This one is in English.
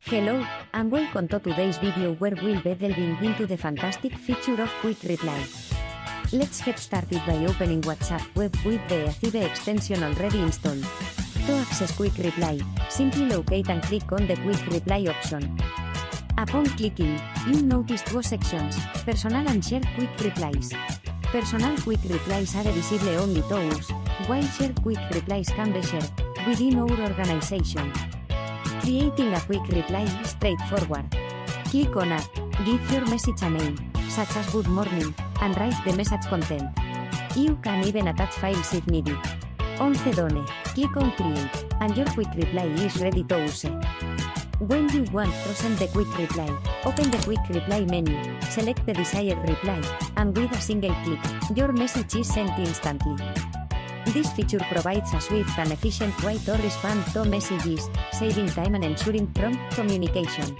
Hello, and welcome to today's video where we'll be delving into the fantastic feature of Quick Reply. Let's get started by opening WhatsApp web with the Eazybe extension already installed. To access Quick Reply, simply locate and click on the Quick Reply option. Upon clicking, you'll notice two sections, Personal and Shared Quick Replies. Personal Quick Replies are visible only to us, while Shared Quick Replies can be shared within our organization. Creating a quick reply is straightforward. Click on Add, give your message a name, such as Good Morning, and write the message content. You can even attach files if needed. Once done, click on Create, and your quick reply is ready to use. When you want to send the quick reply, open the quick reply menu, select the desired reply, and with a single click, your message is sent instantly. This feature provides a swift and efficient way to respond to messages, saving time and ensuring prompt communication.